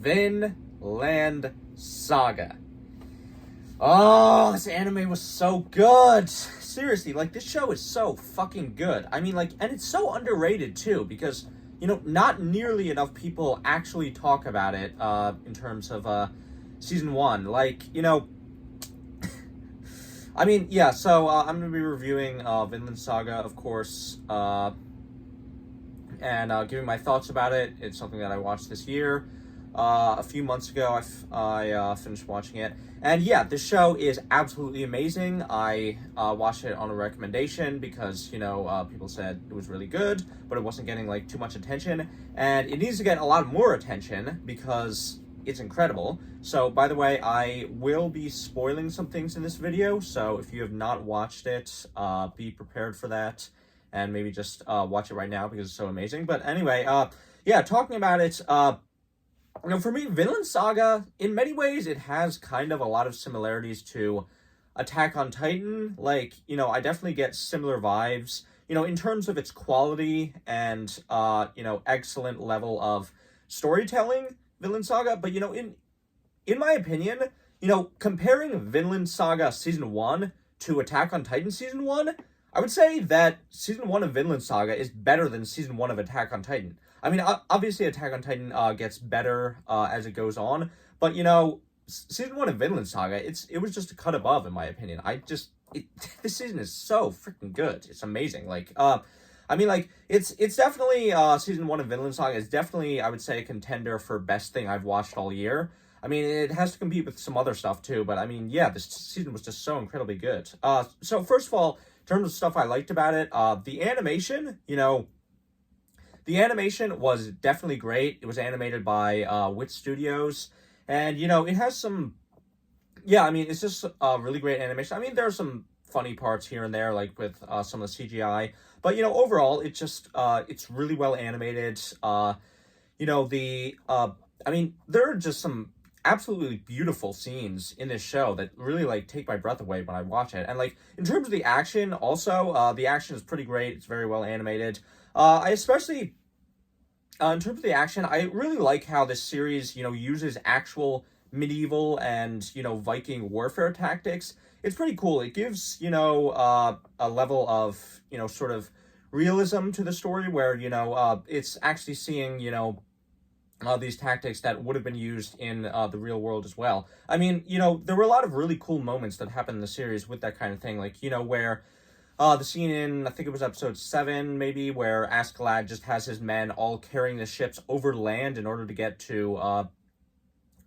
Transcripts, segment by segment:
Vinland Saga. Oh, this anime was so good. Seriously, like, this show is so fucking good. I mean, like, and it's so underrated, too, because, you know, not nearly enough people actually talk about it, in terms of, season 1. Like, you know, I mean, yeah, so, I'm gonna be reviewing, Vinland Saga, of course, and giving my thoughts about it. It's something that I watched this year. A few months ago, I finished watching it. And yeah, this show is absolutely amazing. I watched it on a recommendation because, you know, people said it was really good, but it wasn't getting, like, too much attention. And it needs to get a lot more attention because it's incredible. So, by the way, I will be spoiling some things in this video. So if you have not watched it, be prepared for that. And maybe just watch it right now because it's so amazing. But anyway, yeah, talking about it, you know, for me, Vinland Saga, in many ways, it has kind of a lot of similarities to Attack on Titan. Like, you know, I definitely get similar vibes, you know, in terms of its quality and, you know, excellent level of storytelling, Vinland Saga. But, you know, in my opinion, you know, comparing Vinland Saga Season 1 to Attack on Titan Season 1, I would say that Season 1 of Vinland Saga is better than Season 1 of Attack on Titan. I mean, obviously Attack on Titan gets better as it goes on, but, you know, Season 1 of Vinland Saga, it was just a cut above, in my opinion. This season is so freaking good. It's amazing. Like, I mean, like, it's definitely, Season 1 of Vinland Saga is definitely, I would say, a contender for best thing I've watched all year. I mean, it has to compete with some other stuff, too, but, I mean, yeah, this season was just so incredibly good. So, first of all, in terms of stuff I liked about it, the animation, you know, the animation was definitely great. It was animated by Wit Studios, and, you know, it has some, yeah, I mean, it's just really great animation. I mean, there are some funny parts here and there, like with some of the CGI, but, you know, overall, it's really well animated. You know, I mean, there are just some absolutely beautiful scenes in this show that really, like, take my breath away when I watch it. And, like, in terms of the action, also, the action is pretty great. It's very well animated. I especially, in terms of the action, I really like how this series, you know, uses actual medieval and, you know, Viking warfare tactics. It's pretty cool. It gives, you know, a level of, you know, sort of realism to the story where, you know, it's actually seeing, you know, these tactics that would have been used in the real world as well. I mean, you know, there were a lot of really cool moments that happened in the series with that kind of thing. Like, you know, where the scene in, I think it was episode 7, maybe, where Askeladd just has his men all carrying the ships over land in order to get to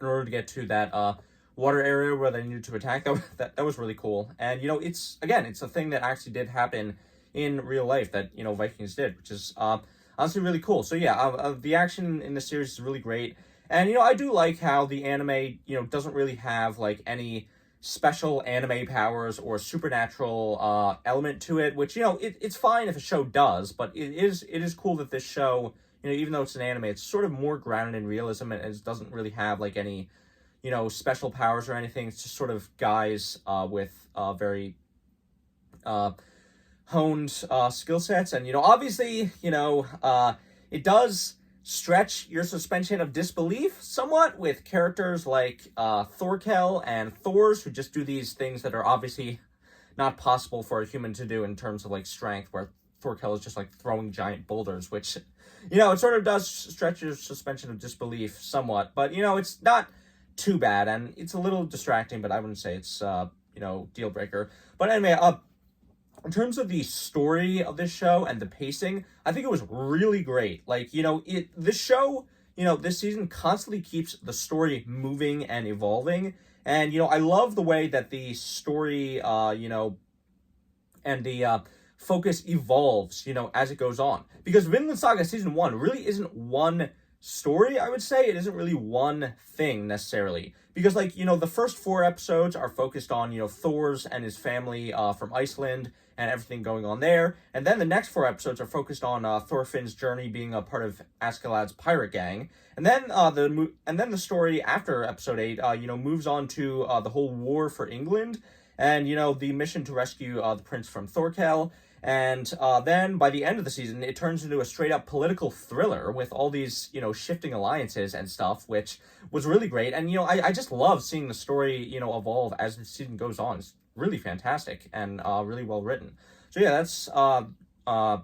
that water area where they needed to attack. That was really cool. And, you know, it's a thing that actually did happen in real life that, you know, Vikings did, which is honestly really cool. So yeah, the action in the series is really great. And, you know, I do like how the anime, you know, doesn't really have, like, any special anime powers or supernatural element to it, which, you know, it's fine if a show does, but it is cool that this show, you know, even though it's an anime, it's sort of more grounded in realism, and it doesn't really have, like, any, you know, special powers or anything. It's just sort of guys with very honed skill sets. And, you know, obviously, you know, it does stretch your suspension of disbelief somewhat with characters like Thorkel and Thors, who just do these things that are obviously not possible for a human to do in terms of, like, strength, where Thorkel is just, like, throwing giant boulders, which, you know, it sort of does stretch your suspension of disbelief somewhat, but, you know, it's not too bad, and it's a little distracting, but I wouldn't say it's, you know, deal breaker. But anyway, in terms of the story of this show and the pacing, I think it was really great. Like, you know, this show, you know, this season constantly keeps the story moving and evolving. And, you know, I love the way that the story, you know, and the focus evolves, you know, as it goes on. Because Vinland Saga Season 1 really isn't one story, I would say. It isn't really one thing, necessarily. Because, like, you know, the first 4 episodes are focused on, you know, Thor's and his family from Iceland and everything going on there. And then the next 4 episodes are focused on Thorfinn's journey being a part of Askeladd's pirate gang. And then the story after episode 8, you know, moves on to the whole war for England and, you know, the mission to rescue the prince from Thorkel. And then by the end of the season, it turns into a straight up political thriller with all these, shifting alliances and stuff, which was really great. And, I just love seeing the story, evolve as the season goes on. It's really fantastic and really well written. So yeah, that's a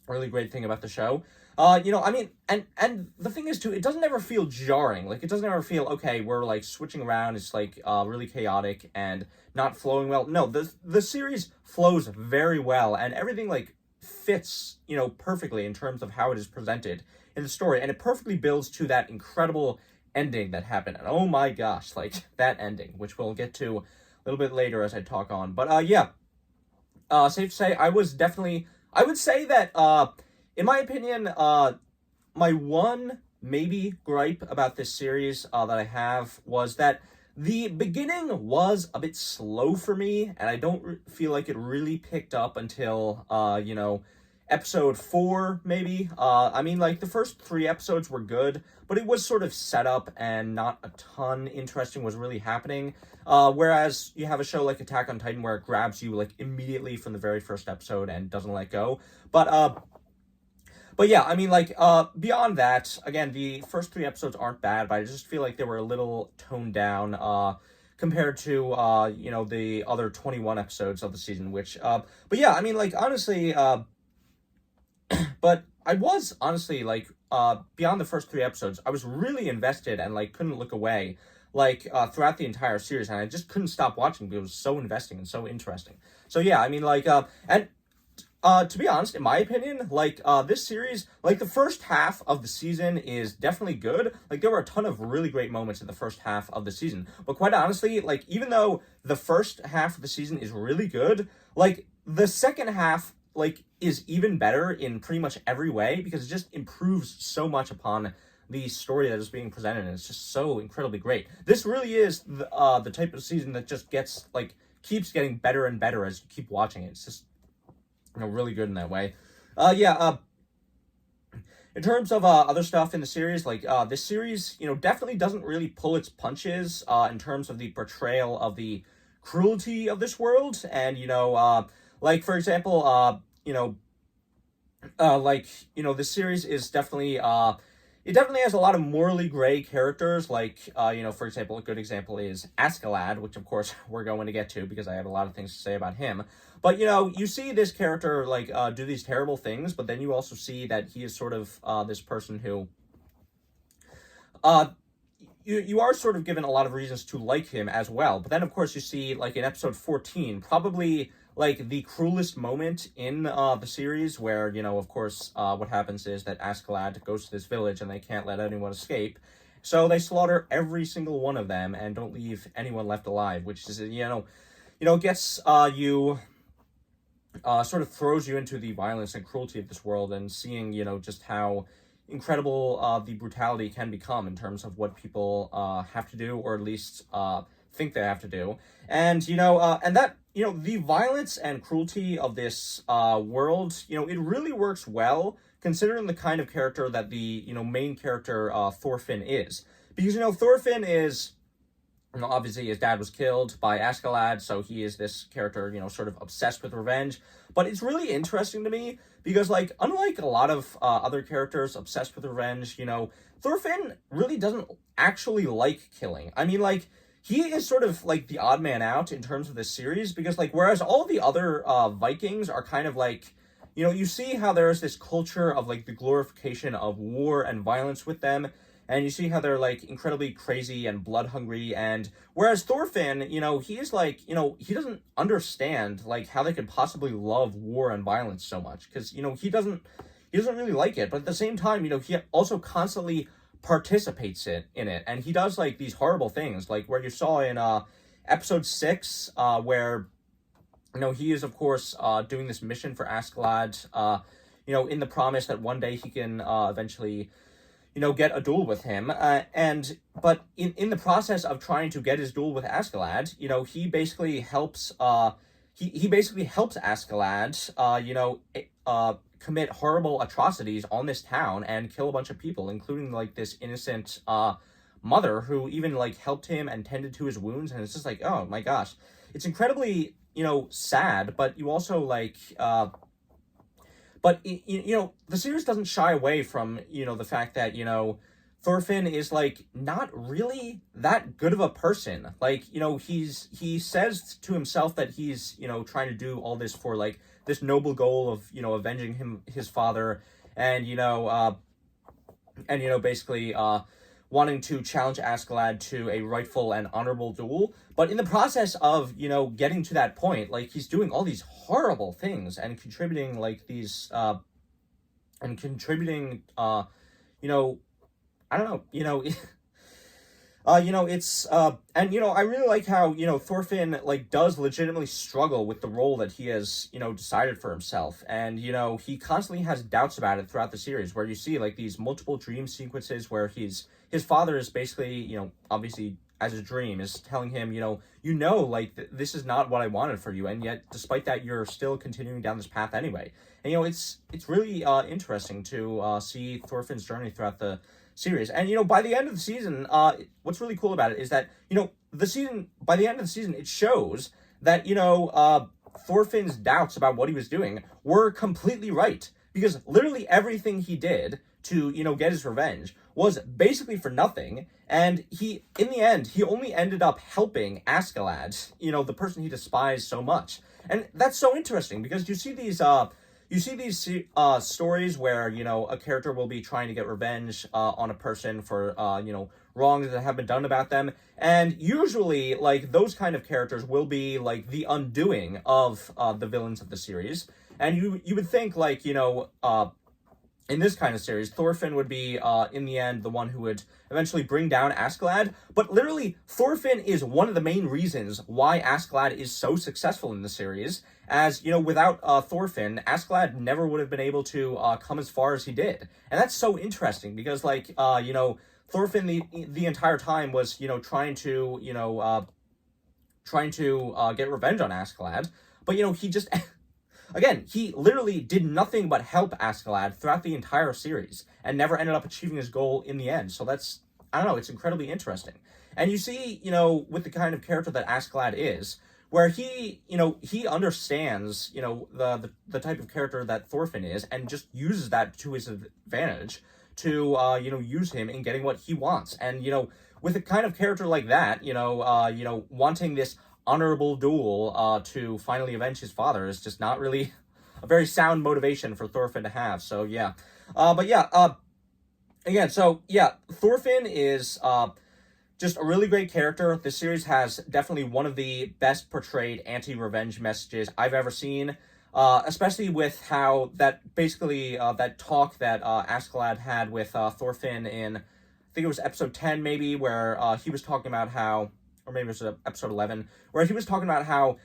really great thing about the show. And the thing is too, it doesn't ever feel jarring. Like, it doesn't ever feel, okay, we're like switching around. It's like really chaotic and not flowing well. No, the series flows very well, and everything like fits, perfectly in terms of how it is presented in the story, and it perfectly builds to that incredible ending that happened. And oh my gosh, like that ending, which we'll get to a little bit later as I talk on. But yeah, safe to say, I would say that in my opinion, my one maybe gripe about this series that I have was that the beginning was a bit slow for me, and I don't feel like it really picked up until, episode 4, maybe. Like, the first 3 episodes were good, but it was sort of set up and not a ton interesting was really happening. Whereas you have a show like Attack on Titan where it grabs you, like, immediately from the very first episode and doesn't let go. But yeah, beyond that, again, the first 3 episodes aren't bad, but I just feel like they were a little toned down, compared to, the other 21 episodes of the season, but yeah, honestly, but I was, honestly, beyond the first 3 episodes, I was really invested and, couldn't look away, throughout the entire series, and I just couldn't stop watching because it was so investing and so interesting. So yeah, to be honest, in my opinion, this series, the first half of the season is definitely good. There were a ton of really great moments in the first half of the season. But quite honestly, even though the first half of the season is really good, the second half, is even better in pretty much every way because it just improves so much upon the story that is being presented, and it's just so incredibly great. This really is the type of season that just gets, keeps getting better and better as you keep watching it. It's just really good in that way. In terms of other stuff in the series, this series, definitely doesn't really pull its punches in terms of the portrayal of the cruelty of this world. And, for example, this series is definitely, it definitely has a lot of morally gray characters, for example, a good example is Askeladd, which, of course, we're going to get to because I have a lot of things to say about him. But, you see this character, do these terrible things, but then you also see that he is sort of this person who, you are sort of given a lot of reasons to like him as well. But then, of course, you see, in episode 14, probably, the cruelest moment in the series where, of course, what happens is that Askeladd goes to this village and they can't let anyone escape. So they slaughter every single one of them and don't leave anyone left alive, which is, gets you... sort of throws you into the violence and cruelty of this world and seeing, just how incredible the brutality can become in terms of what people have to do, or at least think they have to do. And, and that, the violence and cruelty of this world, it really works well considering the kind of character that the, main character Thorfinn is. Because, Thorfinn is... obviously his dad was killed by Askeladd, so he is this character, sort of obsessed with revenge. But it's really interesting to me because, unlike a lot of other characters obsessed with revenge, Thorfinn really doesn't actually like killing. He is sort of, the odd man out in terms of this series because, whereas all the other Vikings are kind of you see how there's this culture of, the glorification of war and violence with them. And you see how they're, incredibly crazy and blood-hungry, and whereas Thorfinn, he is, he doesn't understand, how they could possibly love war and violence so much, because, he doesn't really like it, but at the same time, he also constantly participates in it, and he does, these horrible things, where you saw in, episode 6, where, he is, of course, doing this mission for Askeladd, in the promise that one day he can, eventually... get a duel with him, but in the process of trying to get his duel with Askeladd, he basically helps, he basically helps Askeladd, commit horrible atrocities on this town and kill a bunch of people, including, this innocent, mother who even, helped him and tended to his wounds, and it's just oh my gosh. It's incredibly, sad, but you also, like, but, the series doesn't shy away from, the fact that, Thorfinn is, like, not really that good of a person. Like, he says to himself that he's, trying to do all this for, like, this noble goal of, avenging his father, and, basically, wanting to challenge Askeladd to a rightful and honorable duel. But in the process of, getting to that point, like, he's doing all these horrible things and contributing, like, these, I don't know, it's, and, I really like how, Thorfinn, like, does legitimately struggle with the role that he has, decided for himself. And, he constantly has doubts about it throughout the series, where you see, like, these multiple dream sequences where his father is basically, obviously, as a dream, is telling him, like, this is not what I wanted for you, and yet, despite that, you're still continuing down this path anyway. And, it's really, interesting to, see Thorfinn's journey throughout the series. And, by the end of the season, what's really cool about it is that, by the end of the season, it shows that, Thorfinn's doubts about what he was doing were completely right. Because literally everything he did to, get his revenge was basically for nothing. And in the end, he only ended up helping Askeladd, the person he despised so much. And that's so interesting because you see these stories where, a character will be trying to get revenge on a person for, wrongs that have been done about them. And usually, like, those kind of characters will be, like, the undoing of the villains of the series. And you would think, like, in this kind of series, Thorfinn would be, in the end, the one who would eventually bring down Askeladd. But literally, Thorfinn is one of the main reasons why Askeladd is so successful in the series. As, without Thorfinn, Askeladd never would have been able to come as far as he did. And that's so interesting because, like, Thorfinn the entire time was, trying to get revenge on Askeladd. But, he just... Again, he literally did nothing but help Askeladd throughout the entire series and never ended up achieving his goal in the end. So that's, I don't know, it's incredibly interesting. And you see, with the kind of character that Askeladd is, where he understands, the type of character that Thorfinn is and just uses that to his advantage to, use him in getting what he wants. And, with a kind of character like that, wanting this honorable duel to finally avenge his father is just not really a very sound motivation for Thorfinn to have. So yeah, Thorfinn is just a really great character. This series has definitely one of the best portrayed anti-revenge messages I've ever seen, especially with how that basically that talk that Askeladd had with Thorfinn in, I think it was episode 10 maybe, where he was talking about how, or maybe it was episode 11, where he was talking about how,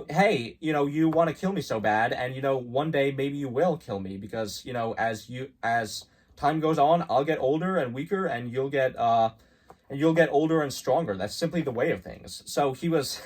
hey, you want to kill me so bad, and, one day maybe you will kill me, because, as time goes on, I'll get older and weaker, and you'll get older and stronger. That's simply the way of things. So he was,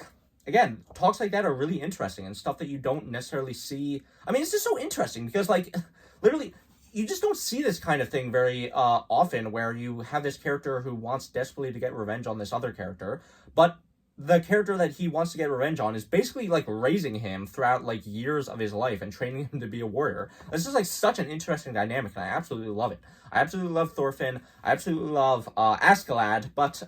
again, talks like that are really interesting, and stuff that you don't necessarily see. I mean, it's just so interesting, because, like, literally, you just don't see this kind of thing very often, where you have this character who wants desperately to get revenge on this other character, but the character that he wants to get revenge on is basically, like, raising him throughout, like, years of his life and training him to be a warrior. This is, like, such an interesting dynamic, and I absolutely love it. I absolutely love Thorfinn. I absolutely love Askeladd, but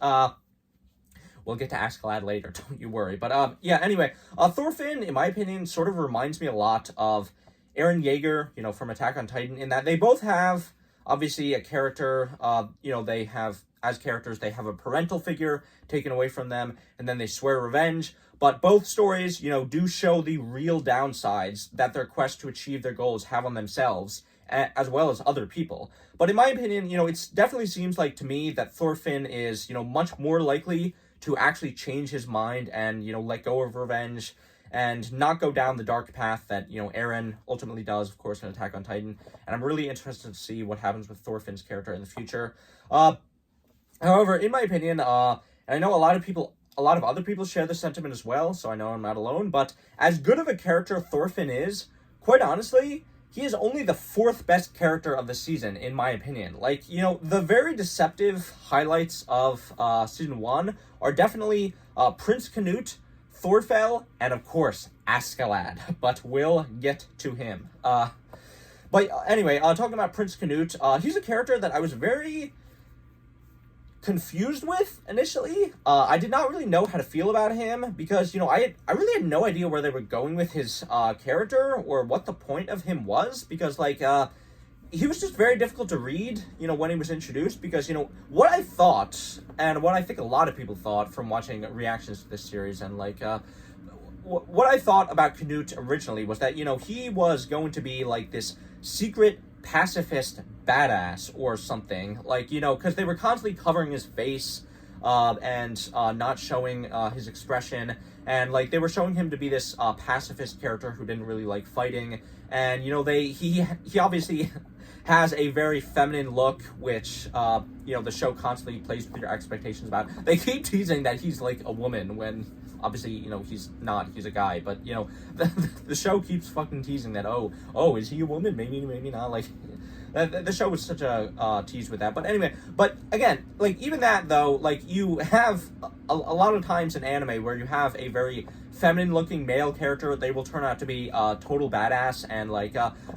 we'll get to Askeladd later, don't you worry. But, yeah, anyway, Thorfinn, in my opinion, sort of reminds me a lot of Eren Yeager, from Attack on Titan, in that they both have, obviously, a character, they have, as characters, they have a parental figure taken away from them, and then they swear revenge, but both stories, do show the real downsides that their quest to achieve their goals have on themselves, as well as other people. But in my opinion, it definitely seems like to me that Thorfinn is, much more likely to actually change his mind and, let go of revenge, and not go down the dark path that, Eren ultimately does, of course, in Attack on Titan. And I'm really interested to see what happens with Thorfinn's character in the future. However, in my opinion, and I know a lot of other people share this sentiment as well, so I know I'm not alone, but as good of a character Thorfinn is, quite honestly, he is only the fourth best character of the season, in my opinion. Like, the very deceptive highlights of Season 1 are definitely Prince Canute, Thorfell, and of course, Askeladd, but we'll get to him. But anyway, talking about Prince Canute, he's a character that I was very confused with initially. I did not really know how to feel about him because, I really had no idea where they were going with his character or what the point of him was, because, he was just very difficult to read, when he was introduced, because, what I thought, and what I think a lot of people thought from watching reactions to this series, and, what I thought about Canute originally was that, he was going to be, this secret pacifist badass or something, because they were constantly covering his face, and not showing his expression, and, they were showing him to be this pacifist character who didn't really like fighting, and, he obviously has a very feminine look, which, the show constantly plays with your expectations about. They keep teasing that he's, a woman, when, obviously, he's not, he's a guy, but, the show keeps fucking teasing that, oh, is he a woman? Maybe not, the show was such a tease with that. But anyway, but again, even that, though, you have a lot of times in anime where you have a very feminine-looking male character, they will turn out to be a total badass, and,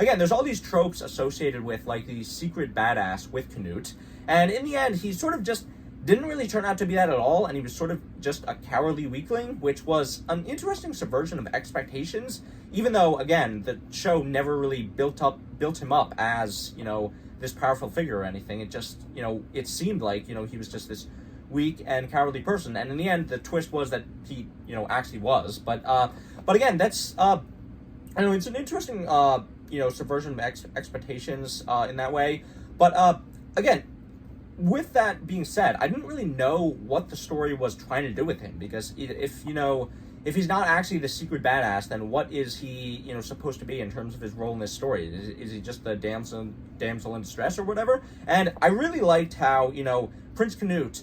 again, there's all these tropes associated with, the secret badass with Canute, and in the end, he sort of just didn't really turn out to be that at all, and he was sort of just a cowardly weakling, which was an interesting subversion of expectations, even though, again, the show never really built him up as, this powerful figure or anything. It just, it seemed like, he was just this weak and cowardly person, and in the end, the twist was that he, actually was, but again, that's, it's an interesting, subversion of expectations, in that way, but, again, with that being said, I didn't really know what the story was trying to do with him, because if he's not actually the secret badass, then what is he, supposed to be in terms of his role in this story? Is he just the damsel in distress or whatever? And I really liked how, Prince Canute,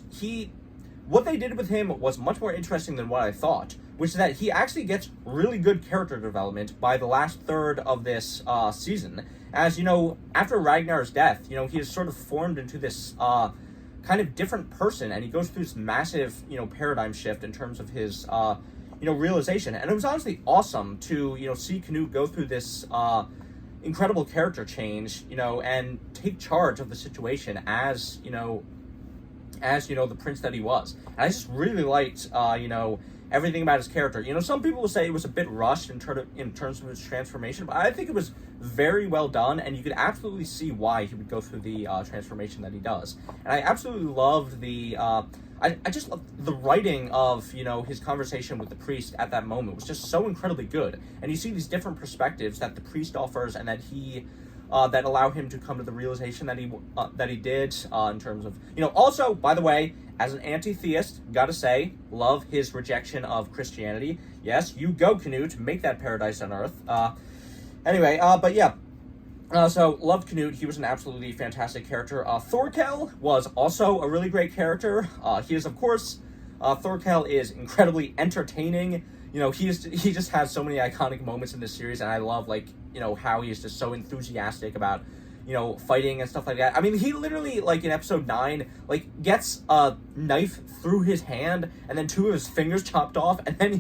what they did with him was much more interesting than what I thought, which is that he actually gets really good character development by the last third of this season. As, after Ragnar's death, he is sort of formed into this kind of different person, and he goes through this massive, paradigm shift in terms of his, realization. And it was honestly awesome to, see Canute go through this incredible character change, and take charge of the situation as the prince that he was. And I just really liked, everything about his character. Some people will say it was a bit rushed in terms of his transformation, but I think it was very well done, and you could absolutely see why he would go through the transformation that he does. And I absolutely loved I just love the writing of, his conversation with the priest at that moment was just so incredibly good. And you see these different perspectives that the priest offers, and that he that allow him to come to the realization that he did, in terms of, also, by the way, as an anti-theist, gotta say, love his rejection of Christianity. Yes, you go, Canute, make that paradise on earth. Anyway, but yeah. So, loved Canute. He was an absolutely fantastic character. Thorkel was also a really great character. He is, of course, Thorkel is incredibly entertaining. He just has so many iconic moments in this series, and I love, how he is just so enthusiastic about, fighting and stuff like that. I mean, he literally, in episode 9, gets a knife through his hand, and then 2 of his fingers chopped off, and then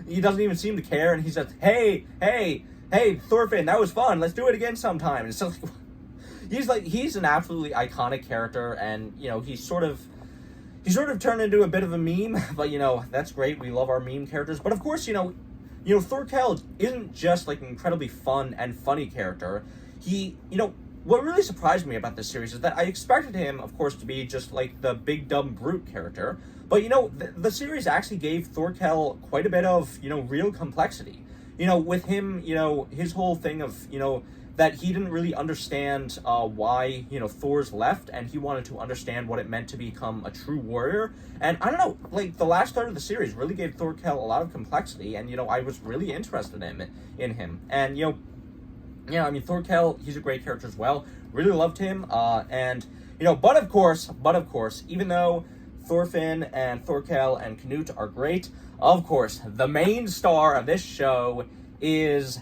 he doesn't even seem to care, and he says, hey, Thorfinn, that was fun, let's do it again sometime. And so, he's an absolutely iconic character, and, he's sort of turned into a bit of a meme, but, that's great, we love our meme characters, but of course, Thorkel isn't just, an incredibly fun and funny character. He, what really surprised me about this series is that I expected him, of course, to be just, the big dumb brute character, but, the series actually gave Thorkel quite a bit of, real complexity. With him, his whole thing of, that he didn't really understand why, Thor's left, and he wanted to understand what it meant to become a true warrior. And I don't know, the last third of the series really gave Thorkel a lot of complexity, and, I was really interested in him. And, Thorkel, he's a great character as well. Really loved him, and, but of course, even though Thorfinn and Thorkel and Canute are great, of course, the main star of this show is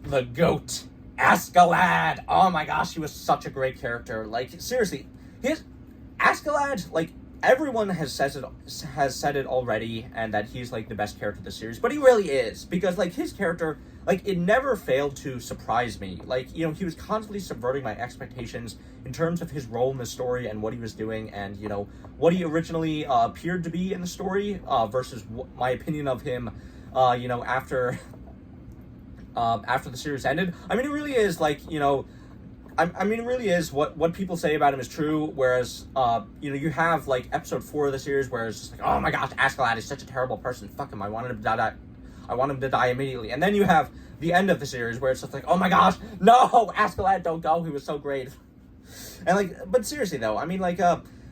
the GOAT, Askeladd. Oh my gosh, he was such a great character. Seriously, Askeladd, everyone has said it already, and that he's like the best character of the series, but he really is, because like his character, like, it never failed to surprise me. Like, you know, he was constantly subverting my expectations in terms of his role in the story and what he was doing, and, you know, what he originally appeared to be in the story versus my opinion of him, you know, after the series ended. I mean, it really is, like, you know, I mean, it really is what people say about him is true, whereas, you know, you have, like, episode 4 of the series where it's just like, oh my gosh, Askeladd is such a terrible person, fuck him, I want him to die immediately. And then you have the end of the series where it's just like, oh my gosh, no, Askeladd, don't go, he was so great. And, like, but seriously, though, I mean, like,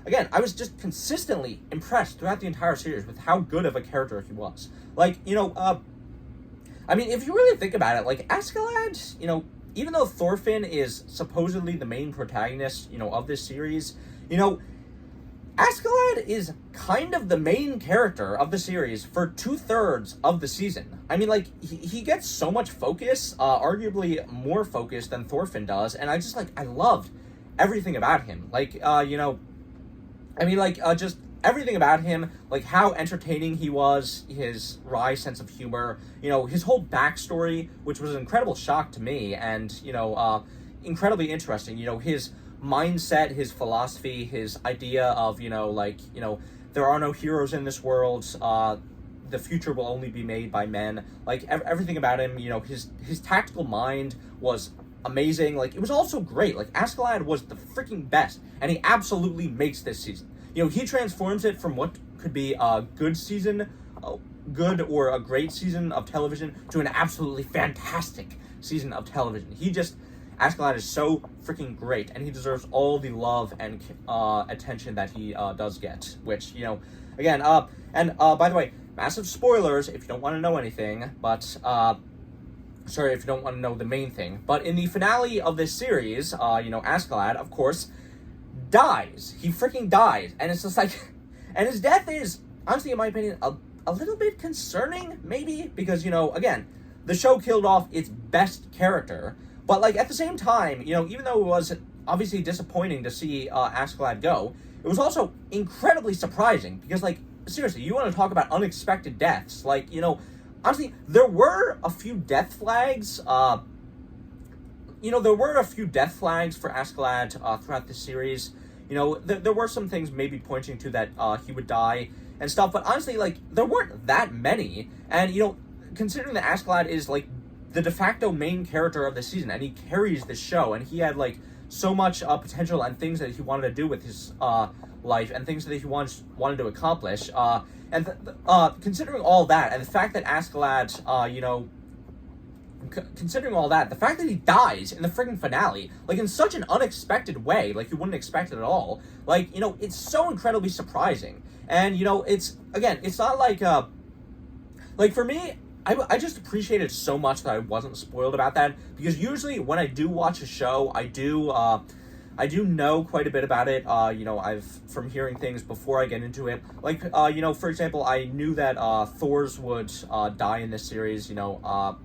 again, I was just consistently impressed throughout the entire series with how good of a character he was. Like, you know, I mean, if you really think about it, like, Askeladd, you know, even though Thorfinn is supposedly the main protagonist, you know, of this series, you know, Askeladd is kind of the main character of the series for 2/3 of the season. I mean, like, he gets so much focus, arguably more focus than Thorfinn does, and I just, like, I loved everything about him. Like, you know, I mean, like, just everything about him, like how entertaining he was, his wry sense of humor, you know, his whole backstory, which was an incredible shock to me, and, you know, incredibly interesting, you know, his mindset, his philosophy, his idea of, you know, like, you know, there are no heroes in this world, the future will only be made by men, like, everything about him, you know, his tactical mind was amazing. Like, it was also great. Like, Askeladd was the freaking best, and he absolutely makes this season. You know, he transforms it from what could be a good season, good or a great season of television, to an absolutely fantastic season of television. Askeladd is so freaking great, and he deserves all the love and attention that he does get, which, you know, again, and by the way, massive spoilers if you don't want to know anything, but, sorry, if you don't want to know the main thing, but in the finale of this series, you know, Askeladd, of course, dies. He freaking dies. And it's just like, and his death is, honestly, in my opinion, a little bit concerning, maybe, because, you know, again, the show killed off its best character, but, like, at the same time, you know, even though it was obviously disappointing to see Askeladd go, it was also incredibly surprising, because, like, seriously, you want to talk about unexpected deaths, like, you know, honestly, there were a few death flags, you know, there were a few death flags for Askeladd throughout the series. You know, there were some things maybe pointing to that he would die and stuff, but honestly, like, there weren't that many. And, you know, considering that Askeladd is, like, the de facto main character of the season, and he carries the show, and he had, like, so much potential and things that he wanted to do with his life, and things that he wanted to accomplish. And considering all that, and the fact that Askeladd, you know, considering all that, the fact that he dies in the friggin' finale, like, in such an unexpected way, like, you wouldn't expect it at all, like, you know, it's so incredibly surprising. And, you know, it's, again, it's not like, like, for me, I just appreciate it so much that I wasn't spoiled about that, because usually when I do watch a show, I do know quite a bit about it, you know, from hearing things before I get into it. Like, you know, for example, I knew that Thors would die in this series, you know,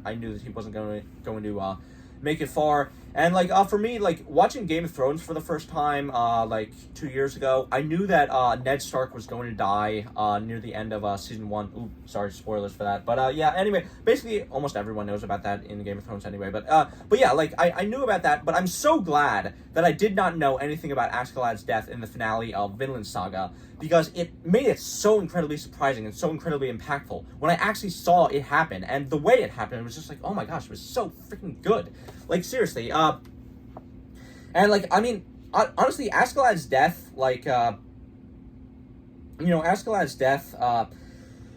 I knew that he wasn't going to make it far. And, like, for me, like, watching Game of Thrones for the first time, like, 2 years ago, I knew that Ned Stark was going to die near the end of season 1. Ooh, sorry, spoilers for that. But, yeah, anyway, basically, almost everyone knows about that in Game of Thrones anyway. But yeah, like, I knew about that, but I'm so glad that I did not know anything about Askeladd's death in the finale of Vinland Saga, because it made it so incredibly surprising and so incredibly impactful when I actually saw it happen. And the way it happened, it was just like, oh my gosh, it was so freaking good. Like, seriously, and, like, I mean, honestly, Askeladd's death, like, you know, Askeladd's death,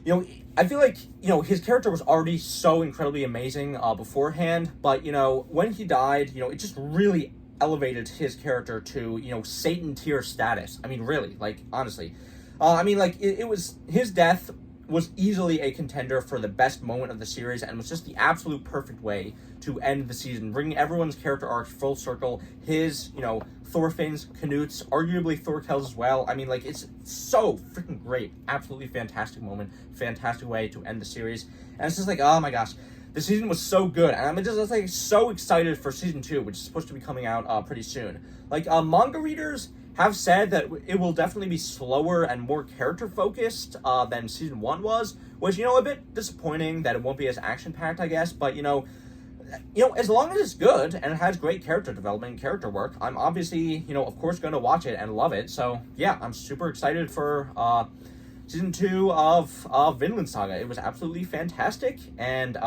you know, I feel like, you know, his character was already so incredibly amazing beforehand, but, you know, when he died, you know, it just really elevated his character to, you know, Satan tier status. I mean, really, like, honestly. I mean, like, it was, his death was easily a contender for the best moment of the series, and was just the absolute perfect way to end the season, bringing everyone's character arc full circle. His, you know, Thorfinn's, Knut's, arguably Thorkel's as well. I mean, like, it's so freaking great. Absolutely fantastic moment, fantastic way to end the series. And it's just like, oh my gosh, the season was so good, and I'm just, like, so excited for season 2, which is supposed to be coming out pretty soon. Like, manga readers have said that it will definitely be slower and more character focused than season 1 was, which, a bit disappointing that it won't be as action packed, I guess. But as long as it's good and it has great character development and character work, I'm obviously, of course, going to watch it and love it. So yeah, I'm super excited for season 2 of Vinland Saga. It was absolutely fantastic, and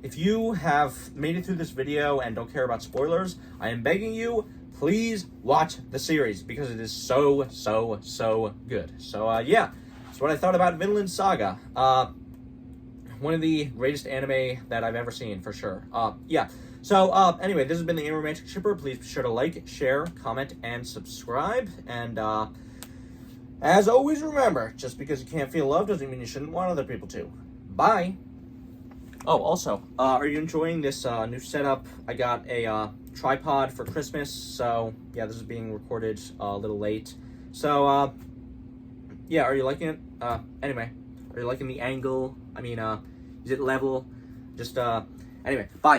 if you have made it through this video and don't care about spoilers, I am begging you, please watch the series, because it is so, so, so good. So, yeah, that's what I thought about Vinland Saga. One of the greatest anime that I've ever seen, for sure. Yeah. So, anyway, this has been the Aromantic Shipper. Please be sure to like, share, comment, and subscribe. And, as always, remember, just because you can't feel love doesn't mean you shouldn't want other people to. Bye! Oh, also, are you enjoying this new setup? I got a tripod for Christmas, so yeah, this is being recorded a little late. So, yeah, are you liking it? Anyway, are you liking the angle? I mean, is it level? Just, anyway, bye.